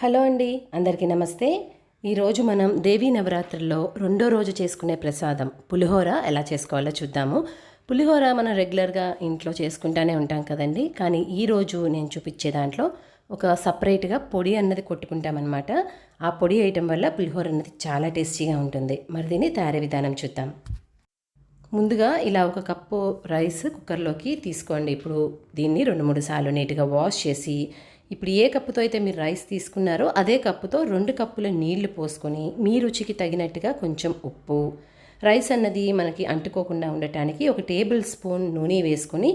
Hello అండి, అందరికీ నమస్తే. ఈరోజు మనం దేవీ నవరాత్రుల్లో రెండో రోజు చేసుకునే ప్రసాదం పులిహోర ఎలా చేసుకోవాలో చూద్దాము. పులిహోర మనం రెగ్యులర్గా ఇంట్లో చేసుకుంటూనే ఉంటాం కదండి. కానీ ఈరోజు నేను చూపించే దాంట్లో ఒక సపరేట్గా పొడి అన్నది కొట్టుకుంటామన్నమాట. ఆ పొడి వేయటం వల్ల పులిహోర అన్నది చాలా టేస్టీగా ఉంటుంది. మరి దీన్ని తయారీ విధానం చూద్దాం. ముందుగా ఇలా ఒక కప్పు రైస్ కుక్కర్లోకి తీసుకోండి. ఇప్పుడు దీన్ని 2-3 సార్లు నీట్గా వాష్ చేసి, ఇప్పుడు ఏ కప్పుతో అయితే మీరు రైస్ తీసుకున్నారో అదే కప్పుతో 2 కప్పుల నీళ్లు పోసుకొని, మీ రుచికి తగినట్టుగా కొంచెం ఉప్పు, రైస్ అన్నది మనకి అంటుకోకుండా ఉండటానికి ఒక టేబుల్ స్పూన్ నూనె వేసుకొని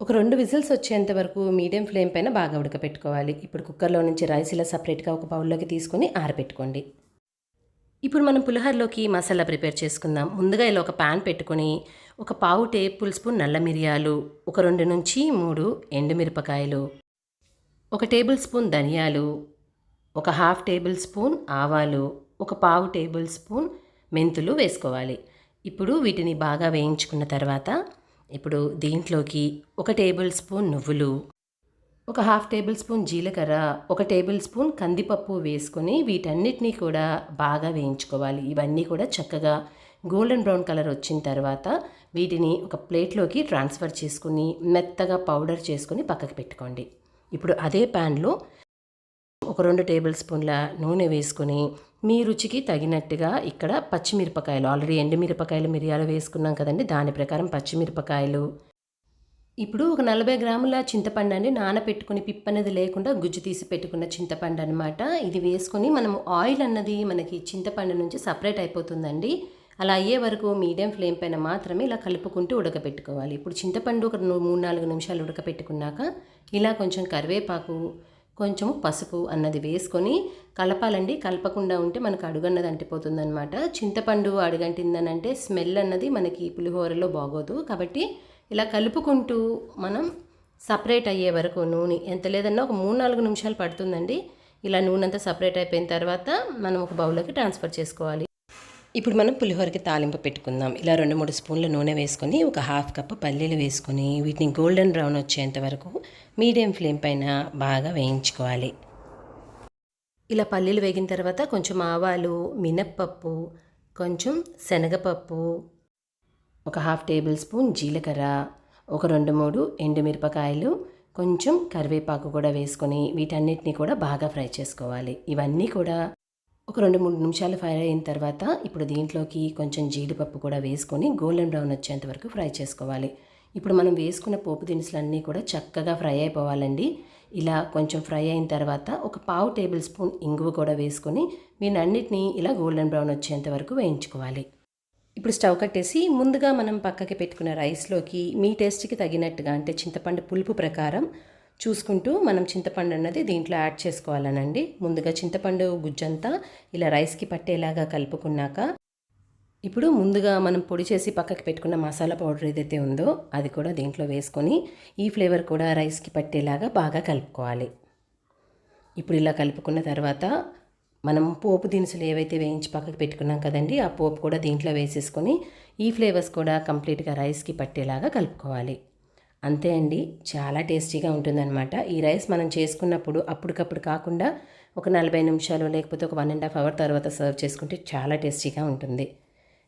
ఒక 2 విజిల్స్ వచ్చేంత వరకు మీడియం ఫ్లేమ్ పైన బాగా ఉడకపెట్టుకోవాలి. ఇప్పుడు కుక్కర్లో నుంచి రైస్ ఇలా సపరేట్గా ఒక బౌల్లోకి తీసుకొని ఆరబెట్టుకోండి. ఇప్పుడు మనం పులిహోరలోకి మసాలా ప్రిపేర్ చేసుకుందాం. ముందుగా ఇలా ఒక ప్యాన్ పెట్టుకొని ఒక పావు టేబుల్ స్పూన్ నల్ల మిరియాలు, ఒక 2 నుంచి 3 ఎండుమిరపకాయలు, ఒక టేబుల్ స్పూన్ ధనియాలు, ఒక హాఫ్ టేబుల్ స్పూన్ ఆవాలు, ఒక పావు టేబుల్ స్పూన్ మెంతులు వేసుకోవాలి. ఇప్పుడు వీటిని బాగా వేయించుకున్న తర్వాత ఇప్పుడు దీంట్లోకి ఒక టేబుల్ స్పూన్ నువ్వులు, ఒక హాఫ్ టేబుల్ స్పూన్ జీలకర్ర, ఒక టేబుల్ స్పూన్ కందిపప్పు వేసుకొని వీటన్నిటినీ కూడా బాగా వేయించుకోవాలి. ఇవన్నీ కూడా చక్కగా గోల్డెన్ బ్రౌన్ కలర్ వచ్చిన తర్వాత వీటిని ఒక ప్లేట్లోకి ట్రాన్స్ఫర్ చేసుకుని మెత్తగా పౌడర్ చేసుకుని పక్కకి పెట్టుకోండి. ఇప్పుడు అదే ప్యాన్లో ఒక 2 టేబుల్ స్పూన్ల నూనె వేసుకొని మీ రుచికి తగినట్టుగా ఇక్కడ పచ్చిమిరపకాయలు, ఆల్రెడీ ఎండుమిరపకాయలు మిరియాలు వేసుకున్నాం కదండి, దాని ప్రకారం పచ్చిమిరపకాయలు, ఇప్పుడు ఒక 40 గ్రాముల చింతపండు అండి, నానపెట్టుకుని పిప్పనేది లేకుండా గుజ్జు తీసి పెట్టుకున్న చింతపండు అనమాట. ఇది వేసుకొని మనము ఆయిల్ అన్నది మనకి చింతపండు నుంచి సపరేట్ అయిపోతుందండి. అలా అయ్యే వరకు మీడియం ఫ్లేమ్ పైన మాత్రమే ఇలా కలుపుకుంటూ ఉడకపెట్టుకోవాలి. ఇప్పుడు చింతపండు ఒక 3-4 నిమిషాలు ఉడకపెట్టుకున్నాక ఇలా కొంచెం కరివేపాకు, కొంచెం పసుపు అన్నది వేసుకొని కలపాలండి. కలపకుండా ఉంటే మనకు అడుగన్నది అంటిపోతుందన్నమాట. చింతపండు అడుగంటిందనంటే స్మెల్ అన్నది మనకి పులిహోరలో బాగోదు. కాబట్టి ఇలా కలుపుకుంటూ మనం సపరేట్ అయ్యే వరకు నూనె ఎంత లేదన్నా ఒక 3-4 నిమిషాలు పడుతుందండి. ఇలా నూనె అంతా సపరేట్ అయిపోయిన తర్వాత మనం ఒక బౌల్లోకి ట్రాన్స్ఫర్ చేసుకోవాలి. ఇప్పుడు మనం పులిహోరకి తాలింపు పెట్టుకుందాం. ఇలా 2-3 స్పూన్ల నూనె వేసుకొని ఒక హాఫ్ కప్పు పల్లీలు వేసుకొని వీటిని గోల్డెన్ బ్రౌన్ వచ్చేంత వరకు మీడియం ఫ్లేమ్ పైన బాగా వేయించుకోవాలి. ఇలా పల్లీలు వేగిన తర్వాత కొంచెం ఆవాలు, మినప్పప్పు, కొంచెం శనగపప్పు, ఒక హాఫ్ టేబుల్ స్పూన్ జీలకర్ర, ఒక 2-3 ఎండుమిరపకాయలు, కొంచెం కరివేపాకు కూడా వేసుకొని వీటన్నిటిని కూడా బాగా ఫ్రై చేసుకోవాలి. ఇవన్నీ కూడా ఒక 2-3 నిమిషాలు ఫ్రై అయిన తర్వాత ఇప్పుడు దీంట్లోకి కొంచెం జీడిపప్పు కూడా వేసుకొని గోల్డెన్ బ్రౌన్ వచ్చేంత వరకు ఫ్రై చేసుకోవాలి. ఇప్పుడు మనం వేసుకున్న పోపు దినుసులన్నీ కూడా చక్కగా ఫ్రై అయిపోవాలండి. ఇలా కొంచెం ఫ్రై అయిన తర్వాత ఒక పావు టేబుల్ స్పూన్ ఇంగువ కూడా వేసుకొని వీటన్నిటిని ఇలా గోల్డెన్ బ్రౌన్ వచ్చేంత వరకు వేయించుకోవాలి. ఇప్పుడు స్టవ్ కట్టేసి ముందుగా మనం పక్కకి పెట్టుకున్న రైస్లోకి మీ టేస్ట్కి తగినట్టుగా, అంటే చింతపండు పులుపు ప్రకారం చూసుకుంటూ మనం చింతపండు అన్నది దీంట్లో యాడ్ చేసుకోవాలనండి. ముందుగా చింతపండు గుజ్జంతా ఇలా రైస్కి పట్టేలాగా కలుపుకున్నాక ఇప్పుడు ముందుగా మనం పొడి చేసి పక్కకి పెట్టుకున్న మసాలా పౌడర్ ఏదైతే ఉందో అది కూడా దీంట్లో వేసుకొని ఈ ఫ్లేవర్ కూడా రైస్కి పట్టేలాగా బాగా కలుపుకోవాలి. ఇప్పుడు ఇలా కలుపుకున్న తర్వాత మనం పోపు దినుసులు ఏవైతే వేయించి పక్కకు పెట్టుకున్నాం కదండి, ఆ పోపు కూడా దీంట్లో వేసేసుకొని ఈ ఫ్లేవర్స్ కూడా కంప్లీట్గా రైస్కి పట్టేలాగా కలుపుకోవాలి. అంతే అండి, చాలా టేస్టీగా ఉంటుందన్నమాట. ఈ రైస్ మనం చేసుకున్నప్పుడు అప్పటికప్పుడు కాకుండా ఒక 40 నిమిషాలు లేకపోతే ఒక 1.5 అవర్ తర్వాత సర్వ్ చేసుకుంటే చాలా టేస్టీగా ఉంటుంది.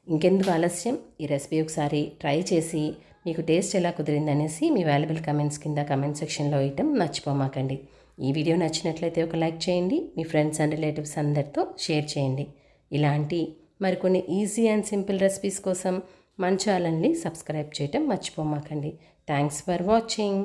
ఇంకెందుకు ఆలస్యం, ఈ రెసిపీ ఒకసారి ట్రై చేసి మీకు టేస్ట్ ఎలా కుదిరిందనేసి మీ వాల్యుబుల్ కమెంట్స్ కింద కమెంట్ సెక్షన్లో వేయటం మర్చిపోమాకండి. ఈ వీడియో నచ్చినట్లయితే ఒక లైక్ చేయండి. మీ ఫ్రెండ్స్ అండ్ రిలేటివ్స్ అందరితో షేర్ చేయండి. ఇలాంటి మరికొన్ని ఈజీ అండ్ సింపుల్ రెసిపీస్ కోసం మన ఛానల్ని సబ్స్క్రైబ్ చేయటం మర్చిపోమాకండి. Thanks for watching.